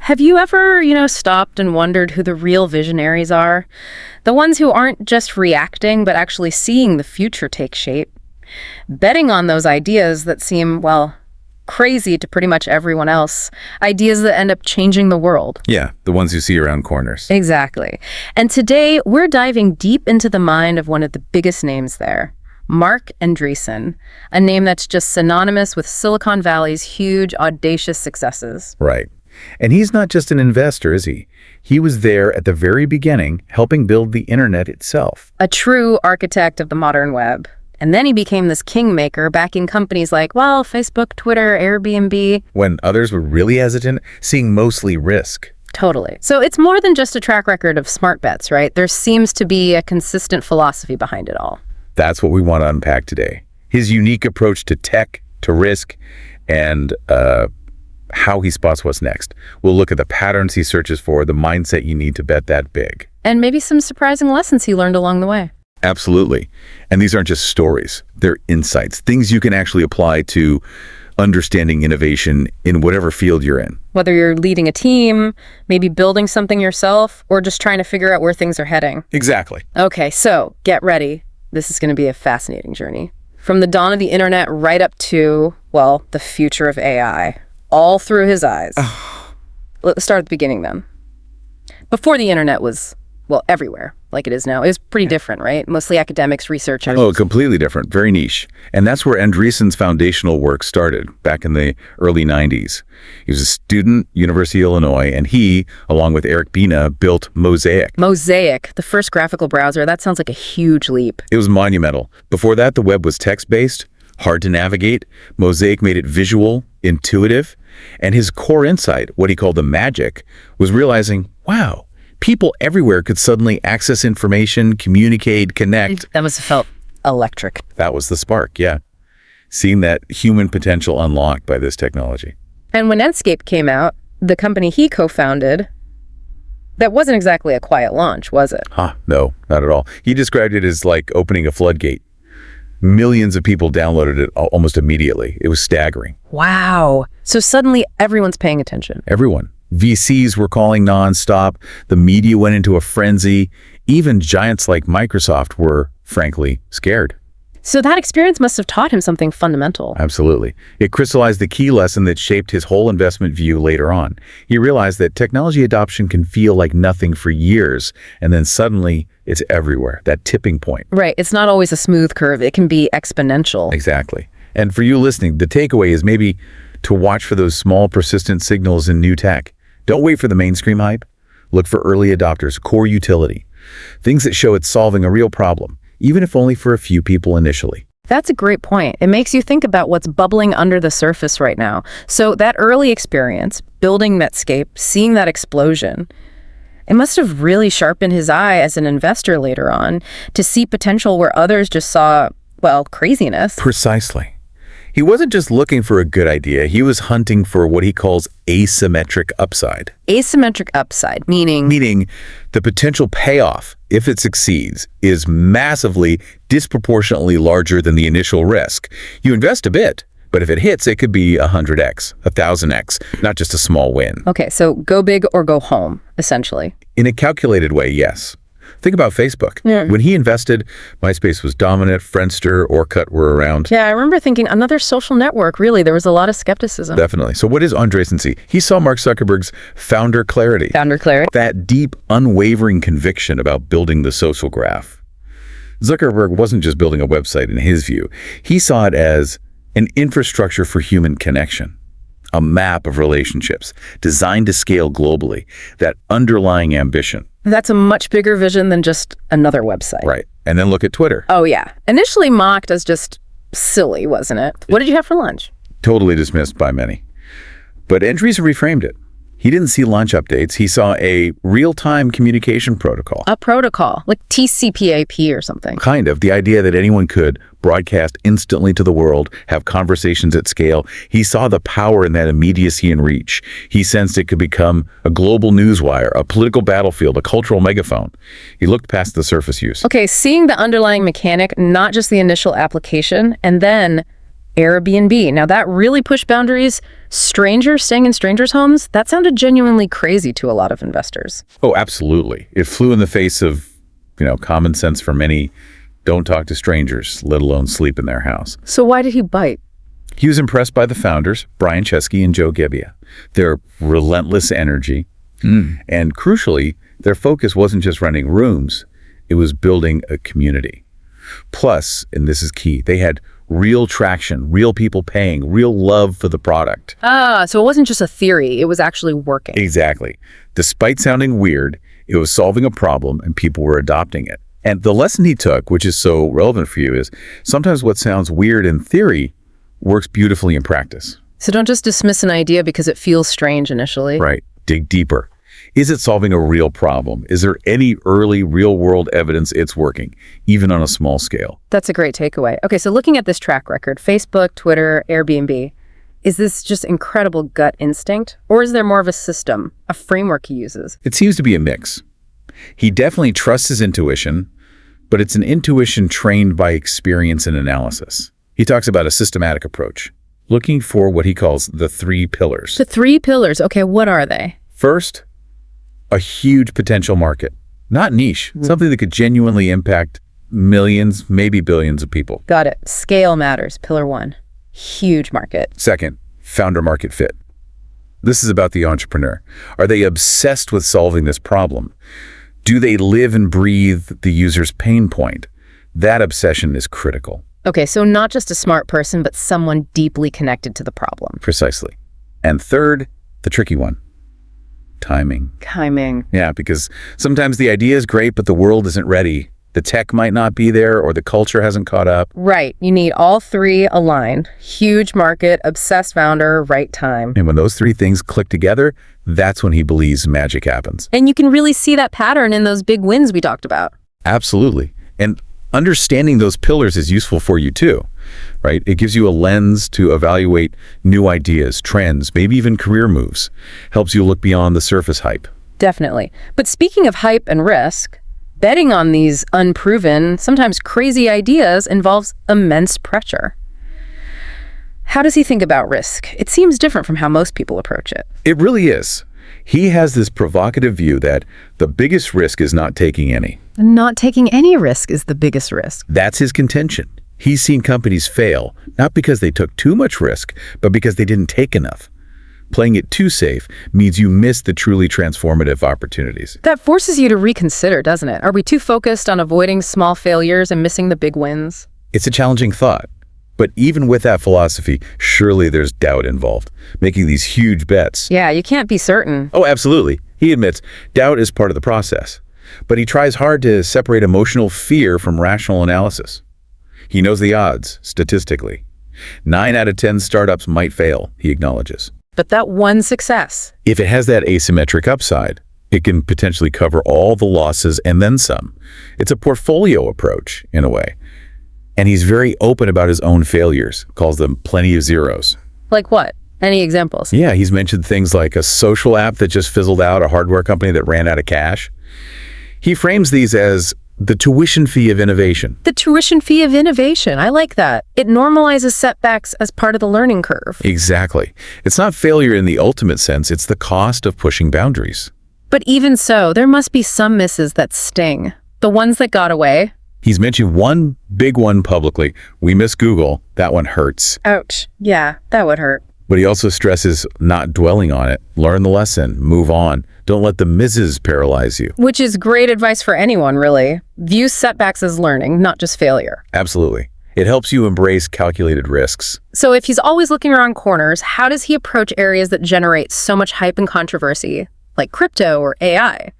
Have you ever, stopped and wondered who the real visionaries are? The ones who aren't just reacting, but actually seeing the future take shape. Betting on those ideas that seem, crazy to pretty much everyone else. Ideas that end up changing the world. Yeah, the ones you see around corners. Exactly. And today, we're diving deep into the mind of one of the biggest names there. Marc Andreessen, a name that's just synonymous with Silicon Valley's huge, audacious successes. Right. And he's not just an investor, is he? He was there at the very beginning, helping build the internet itself. A true architect of the modern web. And then he became this kingmaker, backing companies like, Facebook, Twitter, Airbnb. When others were really hesitant, seeing mostly risk. Totally. So it's more than just a track record of smart bets, right? There seems to be a consistent philosophy behind it all. That's what we want to unpack today. His unique approach to tech, to risk, and how he spots what's next. We'll look at the patterns he searches for, the mindset you need to bet that big. And maybe some surprising lessons he learned along the way. Absolutely. And these aren't just stories. They're insights, things you can actually apply to understanding innovation in whatever field you're in. Whether you're leading a team, maybe building something yourself, or just trying to figure out where things are heading. Exactly. Okay, so get ready. This is going to be a fascinating journey. From the dawn of the internet right up to, the future of AI. All through his eyes. Let's start at the beginning then. Before the internet was, everywhere, like it is now. It was pretty different, right? Mostly academics, researchers. Oh, completely different. Very niche. And that's where Andreessen's foundational work started, back in the early 90s. He was a student, University of Illinois, and he, along with Eric Bina, built Mosaic. Mosaic, the first graphical browser. That sounds like a huge leap. It was monumental. Before that, the web was text-based, hard to navigate. Mosaic made it visual, intuitive. And his core insight, what he called the magic, was realizing, wow, people everywhere could suddenly access information, communicate, connect. That must have felt electric. That was the spark, yeah. Seeing that human potential unlocked by this technology. And when Netscape came out, the company he co-founded, that wasn't exactly a quiet launch, was it? No, not at all. He described it as like opening a floodgate. Millions of people downloaded it almost immediately. It was staggering. Wow. So suddenly everyone's paying attention. Everyone. VCs were calling nonstop. The media went into a frenzy. Even giants like Microsoft were, frankly, scared. So that experience must have taught him something fundamental. Absolutely. It crystallized the key lesson that shaped his whole investment view later on. He realized that technology adoption can feel like nothing for years, and then suddenly it's everywhere, that tipping point. Right. It's not always a smooth curve. It can be exponential. Exactly. And for you listening, the takeaway is maybe to watch for those small, persistent signals in new tech. Don't wait for the mainstream hype. Look for early adopters, core utility, things that show it's solving a real problem, even if only for a few people initially. That's a great point. It makes you think about what's bubbling under the surface right now. So that early experience, building Netscape, seeing that explosion, it must have really sharpened his eye as an investor later on to see potential where others just saw, craziness. Precisely. He wasn't just looking for a good idea. He was hunting for what he calls asymmetric upside. Asymmetric upside, meaning? Meaning the potential payoff, if it succeeds, is massively, disproportionately larger than the initial risk. You invest a bit, but if it hits, it could be 100x, 1,000x, not just a small win. Okay, so go big or go home, essentially. In a calculated way, yes. Think about Facebook. Yeah. When he invested, MySpace was dominant, Friendster, Orkut were around. Yeah, I remember thinking another social network. Really, there was a lot of skepticism. Definitely. So what does Andreessen see? He saw Mark Zuckerberg's founder clarity. Founder clarity. That deep, unwavering conviction about building the social graph. Zuckerberg wasn't just building a website in his view. He saw it as an infrastructure for human connection. A map of relationships designed to scale globally. That underlying ambition. That's a much bigger vision than just another website. Right. And then look at Twitter. Oh, yeah. Initially mocked as just silly, wasn't it? What did you have for lunch? Totally dismissed by many. But Andreessen reframed it. He didn't see launch updates. He saw a real-time communication protocol. A protocol, like TCP/IP or something. Kind of. The idea that anyone could broadcast instantly to the world, have conversations at scale. He saw the power in that immediacy and reach. He sensed it could become a global newswire, a political battlefield, a cultural megaphone. He looked past the surface use. Okay, seeing the underlying mechanic, not just the initial application, and then Airbnb. Now that really pushed boundaries. Strangers staying in strangers' homes, that sounded genuinely crazy to a lot of investors. Oh, absolutely. It flew in the face of, common sense for many. Don't talk to strangers, let alone sleep in their house. So why did he bite? He was impressed by the founders, Brian Chesky and Joe Gebbia, their relentless energy. And crucially, their focus wasn't just renting rooms, it was building a community. Plus, and this is key, they had real traction, real people paying, real love for the product. So it wasn't just a theory, it was actually working. Exactly. Despite sounding weird, it was solving a problem and people were adopting it. And the lesson he took, which is so relevant for you, is sometimes what sounds weird in theory works beautifully in practice. So don't just dismiss an idea because it feels strange initially. Right. Dig deeper. Is it solving a real problem? Is there any early real-world evidence it's working, even on a small scale? That's a great takeaway. Okay, so looking at this track record, Facebook, Twitter, Airbnb, is this just incredible gut instinct? Or is there more of a system, a framework he uses? It seems to be a mix. He definitely trusts his intuition, but it's an intuition trained by experience and analysis. He talks about a systematic approach, looking for what he calls the 3 pillars. The 3 pillars, okay, what are they? First, a huge potential market. Not niche, something that could genuinely impact millions, maybe billions of people. Got it. Scale matters, pillar 1. Huge market. Second, founder market fit. This is about the entrepreneur. Are they obsessed with solving this problem? Do they live and breathe the user's pain point? That obsession is critical. Okay, so not just a smart person, but someone deeply connected to the problem. Precisely. And third, the tricky one. Timing. Yeah, because sometimes the idea is great, but the world isn't ready. The tech might not be there, or the culture hasn't caught up. Right. You need all 3 aligned. Huge market, obsessed founder, right time. And when those 3 things click together, that's when he believes magic happens. And you can really see that pattern in those big wins we talked about. Absolutely. And understanding those pillars is useful for you too, right? It gives you a lens to evaluate new ideas, trends, maybe even career moves. Helps you look beyond the surface hype. Definitely. But speaking of hype and risk, betting on these unproven, sometimes crazy ideas involves immense pressure. How does he think about risk? It seems different from how most people approach it. It really is. He has this provocative view that the biggest risk is not taking any. Not taking any risk is the biggest risk. That's his contention. He's seen companies fail, not because they took too much risk, but because they didn't take enough. Playing it too safe means you miss the truly transformative opportunities. That forces you to reconsider, doesn't it? Are we too focused on avoiding small failures and missing the big wins? It's a challenging thought. But even with that philosophy, surely there's doubt involved, making these huge bets. Yeah, you can't be certain. Oh, absolutely. He admits doubt is part of the process. But he tries hard to separate emotional fear from rational analysis. He knows the odds, statistically. 9 out of 10 startups might fail, he acknowledges. But that one success. If it has that asymmetric upside, it can potentially cover all the losses and then some. It's a portfolio approach, in a way. And he's very open about his own failures, calls them plenty of zeros. Like what? Any examples? Yeah, he's mentioned things like a social app that just fizzled out, a hardware company that ran out of cash. He frames these as the tuition fee of innovation. The tuition fee of innovation. I like that. It normalizes setbacks as part of the learning curve. Exactly. It's not failure in the ultimate sense, it's the cost of pushing boundaries. But even so, there must be some misses that sting. The ones that got away. He's mentioned one big one publicly. We miss Google. That one hurts. Ouch. Yeah, that would hurt. But he also stresses not dwelling on it. Learn the lesson. Move on. Don't let the misses paralyze you. Which is great advice for anyone, really. View setbacks as learning, not just failure. Absolutely. It helps you embrace calculated risks. So if he's always looking around corners, how does he approach areas that generate so much hype and controversy, like crypto or AI?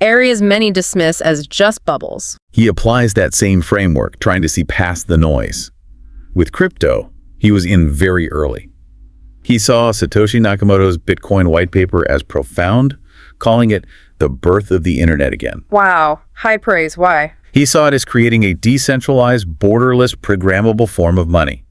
Areas many dismiss as just bubbles. He applies that same framework, trying to see past the noise. With crypto, he was in very early. He saw Satoshi Nakamoto's Bitcoin white paper as profound, calling it the birth of the internet again. Wow. High praise. Why? He saw it as creating a decentralized, borderless, programmable form of money.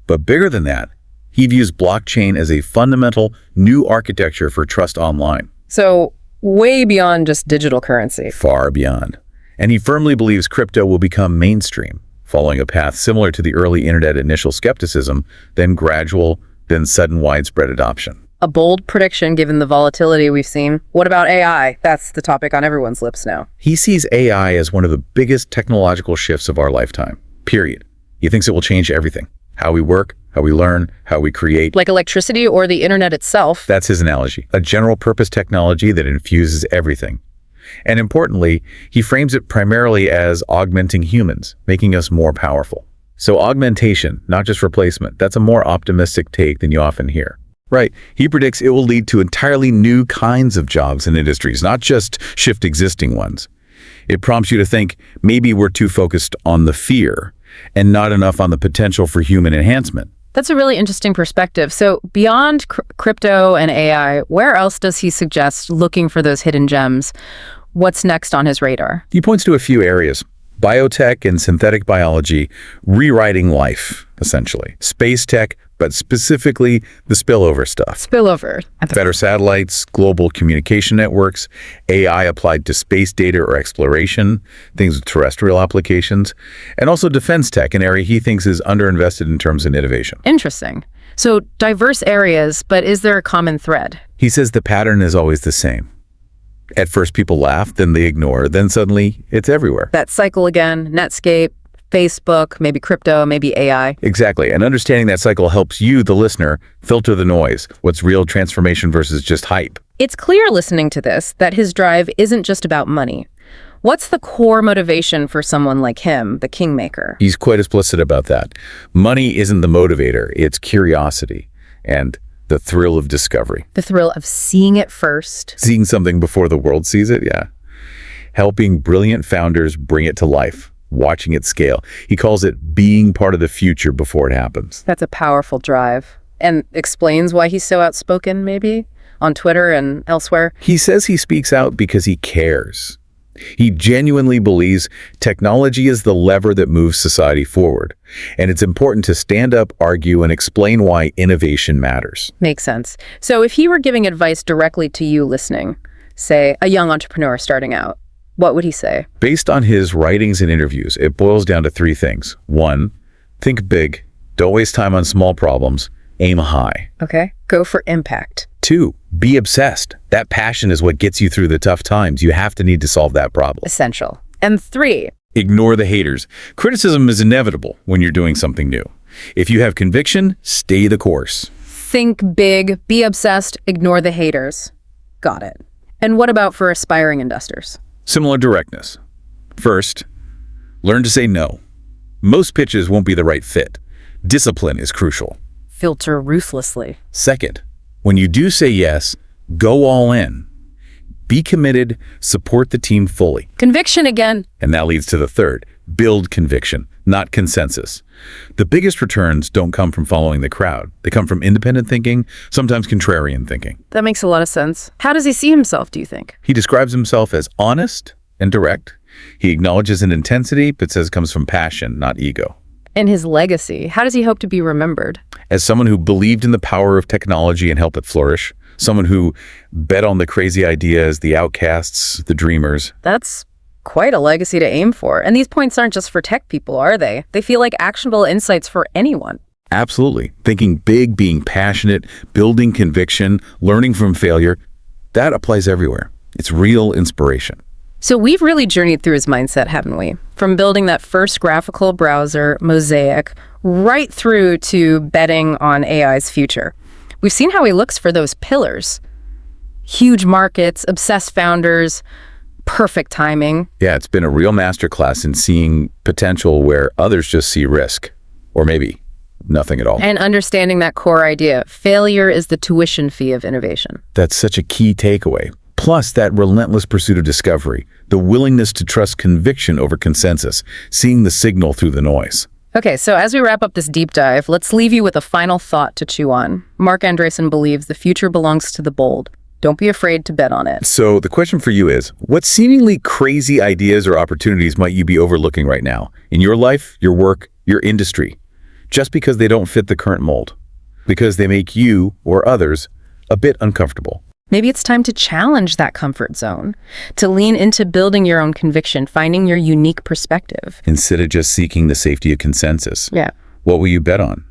But bigger than that, he views blockchain as a fundamental new architecture for trust online. So way beyond just digital currency. Far beyond. And he firmly believes crypto will become mainstream, following a path similar to the early internet initial skepticism, then gradual, then sudden widespread adoption. A bold prediction given the volatility we've seen. What about AI? That's the topic on everyone's lips now. He sees AI as one of the biggest technological shifts of our lifetime, period. He thinks it will change everything. How we work, how we learn, how we create. Like electricity or the internet itself. That's his analogy. A general-purpose technology that infuses everything. And importantly, he frames it primarily as augmenting humans, making us more powerful. So augmentation, not just replacement, that's a more optimistic take than you often hear. Right. He predicts it will lead to entirely new kinds of jobs and industries, not just shift existing ones. It prompts you to think maybe we're too focused on the fear and not enough on the potential for human enhancement. That's a really interesting perspective. So beyond crypto and AI, where else does he suggest looking for those hidden gems? What's next on his radar? He points to a few areas. Biotech and synthetic biology, rewriting life, essentially. Space tech, but specifically the spillover stuff. Spillover. Better satellites, global communication networks, AI applied to space data or exploration, things with terrestrial applications, and also defense tech, an area he thinks is underinvested in terms of innovation. Interesting. So diverse areas, but is there a common thread? He says the pattern is always the same. At first people laugh, then they ignore, then suddenly it's everywhere. That cycle again, Netscape, Facebook, maybe crypto, maybe AI. Exactly. And understanding that cycle helps you, the listener, filter the noise. What's real transformation versus just hype? It's clear listening to this that his drive isn't just about money. What's the core motivation for someone like him, the kingmaker? He's quite explicit about that. Money isn't the motivator, it's curiosity and the thrill of discovery. The thrill of seeing it first. Seeing something before the world sees it, yeah. Helping brilliant founders bring it to life. Watching it scale. He calls it being part of the future before it happens. That's a powerful drive. And explains why he's so outspoken, maybe, on Twitter and elsewhere. He says he speaks out because he cares. He genuinely believes technology is the lever that moves society forward. And it's important to stand up, argue, and explain why innovation matters. Makes sense. So if he were giving advice directly to you listening, say, a young entrepreneur starting out, what would he say? Based on his writings and interviews, it boils down to three things. 1, think big. Don't waste time on small problems. Aim high. Okay. Go for impact. 2, be obsessed. That passion is what gets you through the tough times. You have to need to solve that problem. Essential. And 3, ignore the haters. Criticism is inevitable when you're doing something new. If you have conviction, stay the course. think big, be obsessed, ignore the haters. Got it. And what about for aspiring investors? Similar directness. First, learn to say no. Most pitches won't be the right fit. Discipline is crucial. Filter ruthlessly. Second, when you do say yes, go all in. Be committed, support the team fully. Conviction again. And that leads to the third, build conviction, not consensus. The biggest returns don't come from following the crowd. They come from independent thinking, sometimes contrarian thinking. That makes a lot of sense. How does he see himself, do you think? He describes himself as honest and direct. He acknowledges an intensity, but says it comes from passion, not ego. And his legacy, how does he hope to be remembered? As someone who believed in the power of technology and helped it flourish, someone who bet on the crazy ideas, the outcasts, the dreamers. That's quite a legacy to aim for. And these points aren't just for tech people, are they? They feel like actionable insights for anyone. Absolutely. Thinking big, being passionate, building conviction, learning from failure, that applies everywhere. It's real inspiration. So we've really journeyed through his mindset, haven't we? From building that first graphical browser, Mosaic, right through to betting on AI's future. We've seen how he looks for those pillars. Huge markets, obsessed founders, perfect timing. Yeah, it's been a real masterclass in seeing potential where others just see risk, or maybe nothing at all. And understanding that core idea, failure is the tuition fee of innovation. That's such a key takeaway. Plus that relentless pursuit of discovery, the willingness to trust conviction over consensus, seeing the signal through the noise. Okay, so as we wrap up this deep dive, let's leave you with a final thought to chew on. Marc Andreessen believes the future belongs to the bold. Don't be afraid to bet on it. So the question for you is, what seemingly crazy ideas or opportunities might you be overlooking right now in your life, your work, your industry, just because they don't fit the current mold, because they make you or others a bit uncomfortable? Maybe it's time to challenge that comfort zone, to lean into building your own conviction, finding your unique perspective. Instead of just seeking the safety of consensus. Yeah. What will you bet on?